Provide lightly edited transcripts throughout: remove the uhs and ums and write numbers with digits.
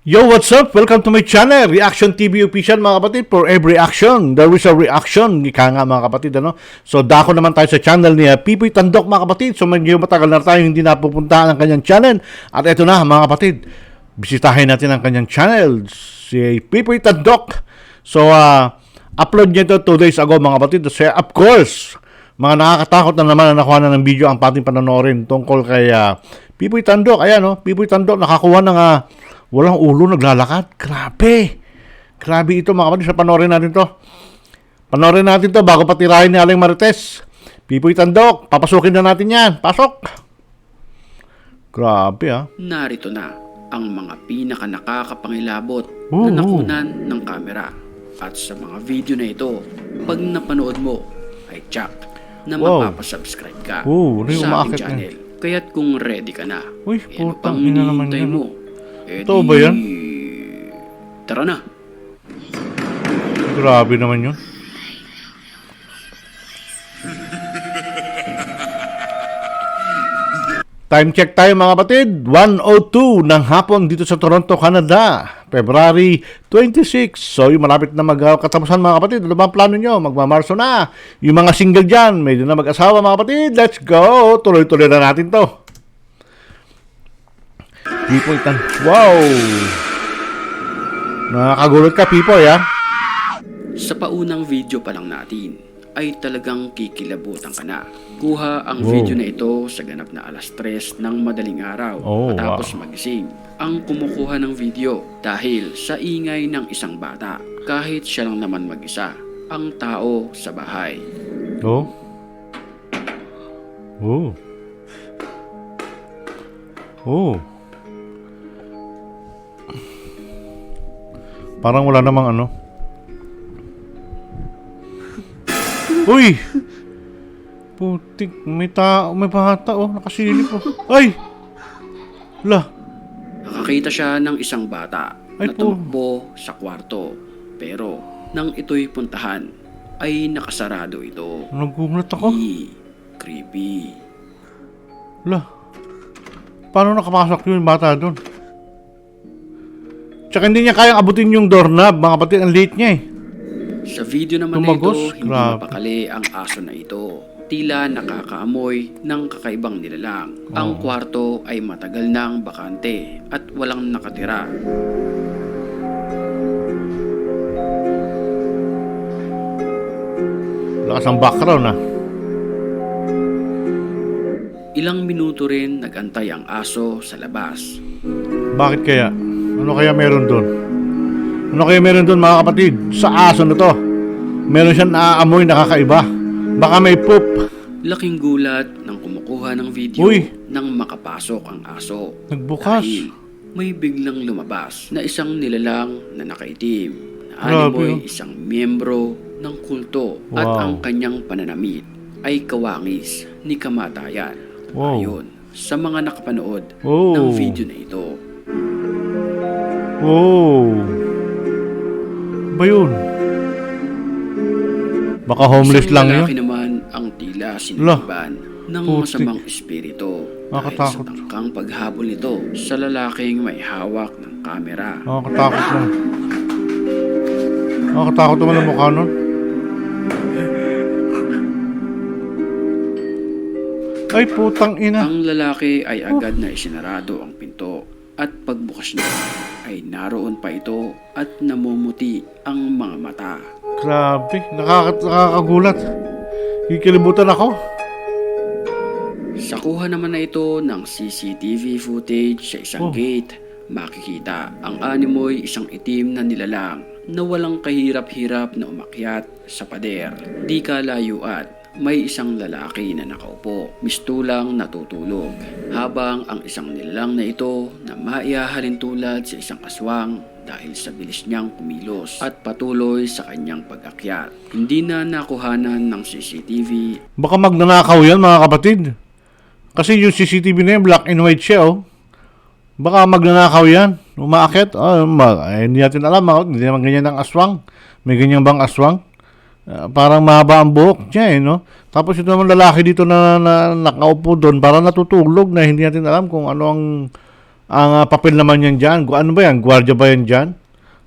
Yo, what's up? Welcome to my channel, Reaction TV Official mga kapatid. For every action, there is a reaction. Ika nga mga kapatid, ano? So, dako naman tayo sa channel ni Pipoy Tandok mga kapatid. So, medyo matagal na tayo hindi napupuntahan ang kanyang channel. At eto na mga kapatid, bisitahin natin ang kanyang channel, si Pipoy Tandok. So, upload niya ito 2 days ago mga kapatid. So, of course, mga nakakatakot na naman na nakuha na ng video ang pating panonoorin tungkol kay Pipoy Tandok. Ayan, no? Pipoy Tandok nakakuha ng walang ulo, naglalakad. Grabe. Grabe ito mga kapatid. Sa panoorin natin to. Panoorin natin to bago patirahin ni Aling Marites. Pipoy Tandok, papasukin na natin yan. Pasok. Grabe Narito na ang mga pinaka-nakakapangilabot na nakunan ng kamera. At sa mga video na ito, pag napanood mo, ay tsak na mapapasubscribe ka sa aking channel. Kaya't kung ready ka na, Uy, ano pang putang ina naman hinihintay yan, mo? Totoo ba yan? Tara na. Grabe naman yun. Time check tayo mga kapatid. 1:02 ng hapon dito sa Toronto, Canada. February 26. So yung malapit na magkatapusan mga kapatid. Ano ba ang plano nyo? Magmamarso na. Yung mga single dyan, medyo na mag-asawa mga kapatid. Let's go! Tuloy-tuloy na natin to. Pipoy Tandok. Wow! Nakakagulat ka, Pipoy, Sa paunang video pa lang natin, ay talagang kikilabutan ka na. Kuha ang video na ito sa ganap na 3:00 ng madaling araw matapos magising. Ang kumukuha ng video dahil sa ingay ng isang bata, kahit siya lang naman mag-isa, ang tao sa bahay. Oh. Oh. Oh. Parang wala namang ano. Uy! Putik, may tao, may bata nakasilip Ay! Lah. Nakakita siya ng isang bata na tumakbo sa kwarto. Pero nang ito'y puntahan, ay nakasarado ito. Nagulat ako. Creepy. Lah. Paano nakapasok yung bata doon? Tsaka hindi niya kayang abutin yung doorknob, mga kapatid. Ang late niya Sa video naman Tumagos? na ito, hindi mapakali ang aso na ito. Tila nakakaamoy ng kakaibang nilalang. Ang kwarto ay matagal nang bakante at walang nakatira. Lakas ang background Ilang minuto rin nagantay ang aso sa labas. Bakit kaya? Ano kaya meron doon? Ano kaya meron doon mga kapatid? Sa aso na to. Meron siyang naaamoy nakakaiba. Baka may poop. Laking gulat nang kumukuha ng video nang makapasok ang aso. Nagbukas. Dahil may biglang lumabas na isang nilalang na nakaitim. Na animoy isang miyembro ng kulto at ang kanyang pananamit ay kawangis ni kamatayan. Ayon sa mga nakapanood ng video na ito. Ba yun? Baka homeless Isang lang yun. lalaki naman ang tila siniliban ng masamang espiritu dahil sa tangkang paghabol nito sa lalaking may hawak ng kamera. Nakakatakot lang. Nakakatakot naman ang mukha nun. Ay, putang ina. Ang lalaki ay agad na isinarado ang pinto at pagbukas niya ay naroon pa ito at namumuti ang mga mata. Grabe, nakakagulat. Kikilibutan ako. Sa kuha naman na ito ng CCTV footage sa isang gate, makikita ang animoy isang itim na nilalang na walang kahirap-hirap na umakyat sa pader. Di kalayuan, may isang lalaki na nakaupo, mistulang natutulog, habang ang isang nilalang na ito na maiahalin tulad sa isang aswang dahil sa bilis niyang kumilos at patuloy sa kanyang pag-akyat. Hindi na nakuhanan ng CCTV. Baka magnanakaw yan mga kapatid. Kasi yung CCTV na yan, black and white siya Baka magnanakaw yan. Umaakit. Hindi natin alam. Hindi naman ganyan ang aswang. May ganyan bang aswang? Parang mahaba ang buhok niya no? Tapos ito naman lalaki dito na nakaupo doon, parang natutulog na hindi natin alam kung ano ang Ang papel naman yan dyan, ano ba yan? Gwardiya ba yan dyan?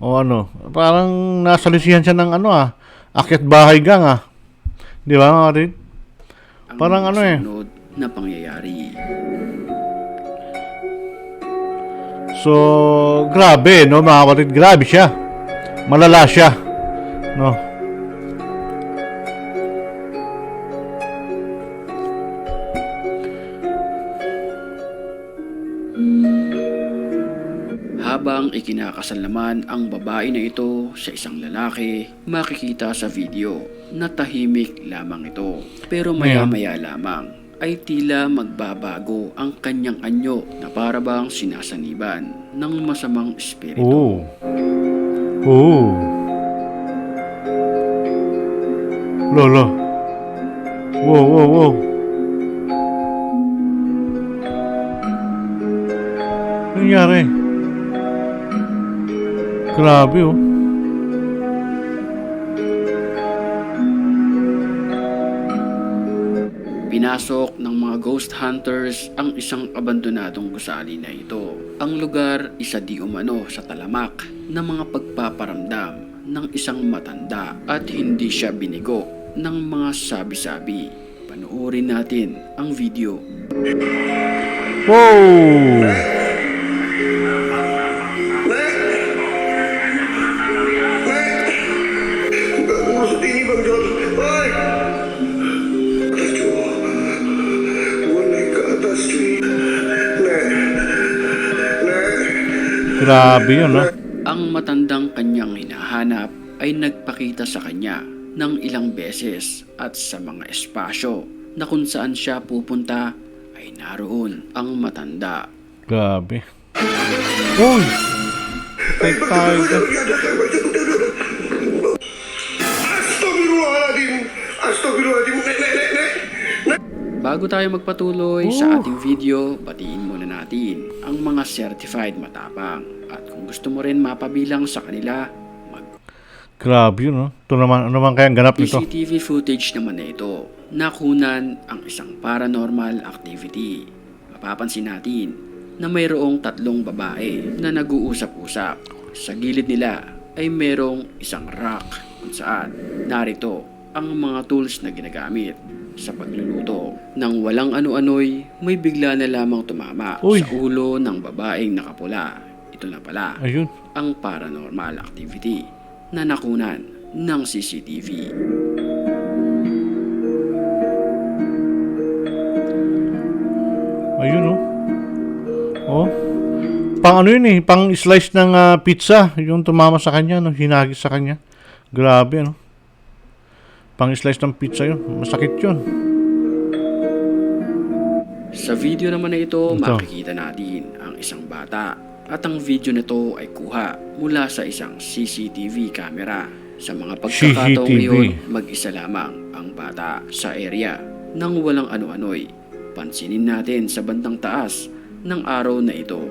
O ano? Parang nasalisihan siya ng akyat bahay gang Di ba mga kapatid? ang Parang ano eh. sunod na pangyayari. So, grabe, no mga kapatid? Grabe siya. Malala siya. No? Habang ikinakasal naman ang babae na ito sa isang lalaki, makikita sa video na tahimik lamang ito. Pero maya-maya lamang ay tila magbabago ang kanyang anyo na para bang sinasaniban ng masamang espiritu. Oo. Oo. Lolo. Wow, wow, wow. Ano nangyari? Grabe, oh. Pinasok ng mga ghost hunters ang isang abandonadong gusali na ito. Ang lugar isa di umano sa talamak ng mga pagpaparamdam ng isang matanda at hindi siya binigo ng mga sabi-sabi. Panoorin natin ang video. Wow! Grabe yun, no? Ang matandang kanyang hinahanap ay nagpakita sa kanya ng ilang beses at sa mga espasyo na kung saan siya pupunta ay naroon ang matanda. Grabe. Uy! Patay tayo dyan. Bago tayo magpatuloy sa ating video, batiin muna natin ang mga certified matapang. At kung gusto mo rin mapabilang sa kanila, Grabe yun, no? Ito naman, ano naman kayang ganap nito? CCTV footage naman na ito. Nakunan ang isang paranormal activity. Mapapansin natin na mayroong tatlong babae na nag-uusap-usap. Sa gilid nila ay mayroong isang rack kung saan narito ang mga tools na ginagamit sa pagluluto. Nang walang ano-ano'y may bigla na lamang tumama Uy. sa ulo ng babaeng nakapula. Ito na pala Ayun. ang paranormal activity na nakunan ng CCTV. Ayun, oh. Oh. Pang ano yun eh, pang slice ng pizza, yung tumama sa kanya, no? Hinagis sa kanya. Grabe, ano? Pang slice ng pizza yun. Masakit yun. Sa video naman na ito, Ito. makikita natin ang isang bata. At ang video nito ay kuha mula sa isang CCTV camera. Sa mga pagkakataong CCTV. iyon, mag-isa lamang ang bata sa area nang walang ano-ano'y. Pansinin natin sa bandang taas ng araw na ito.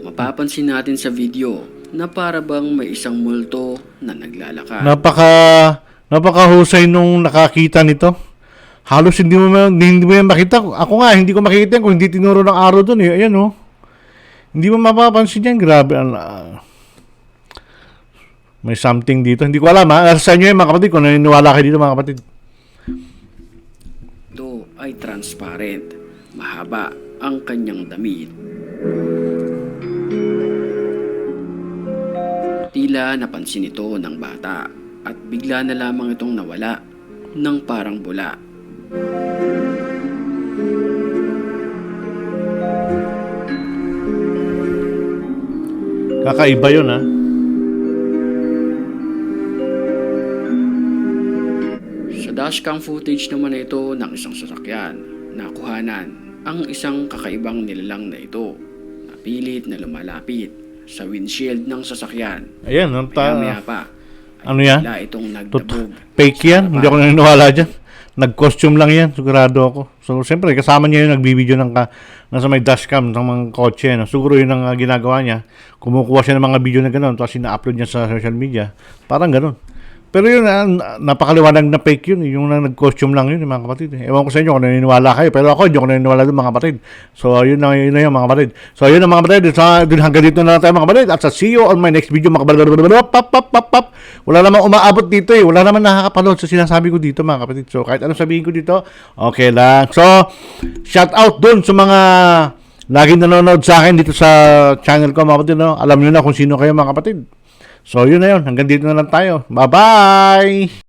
Mapapansin natin sa video na para bang may isang multo na naglalakad. Napakahusay nung nakakita nito. Halos hindi mo yan makita. Ako nga, hindi ko makikita yan kung hindi tinuro ng araw dun eh. Ayan, oh. Hindi mo mapapansin yan. Grabe. May something dito. Hindi ko alam, ha. Sa inyo yan, mga kapatid, kung naniniwala kayo dito, mga kapatid. Ito ay transparent. Mahaba ang kanyang damit. Tila napansin ito ng bata at bigla na lamang itong nawala ng parang bula. Kakaiba yun, ha. Sa dashcam footage naman na ito ng isang sasakyan, nakuhanan ang isang kakaibang nilalang na ito na pilit na lumalapit sa windshield ng sasakyan. Ayan, Maya-maya pa, ay ano yan? bigla itong nagdabog. Fake yan. Hindi ako naniniwala dyan. Nag-costume lang yan, sigurado ako. So, siyempre, kasama niya yung nagbibideo nasa may dashcam ng mga kotse. No? Siguro yun ang ginagawa niya. Kumukuha siya ng mga video na gano'n, tapos ina-upload niya sa social media. Parang gano'n. Pero yun, napakaliwanag na fake yun. Yung nag-costume lang yun, mga kapatid. Ewan ko sa inyo kung naniniwala kayo. Pero ako, hindi ako naniniwala doon, mga kapatid. So, yun na yun, mga kapatid. So, yun na, mga kapatid. So, hanggang dito na lang tayo, mga kapatid. At sa see you on my next video, mga kapatid. Wala namang umaabot dito eh. Wala namang nakakapanood sa sinasabi ko dito, mga kapatid. So, kahit anong sabihin ko dito, okay lang. So, shout out doon sa mga laging nanonood sa akin dito sa channel ko, mga kapatid. No? Alam nyo na kung sino kayo, mga kapatid. So, yun na yun. Hanggang dito na lang tayo. Bye-bye!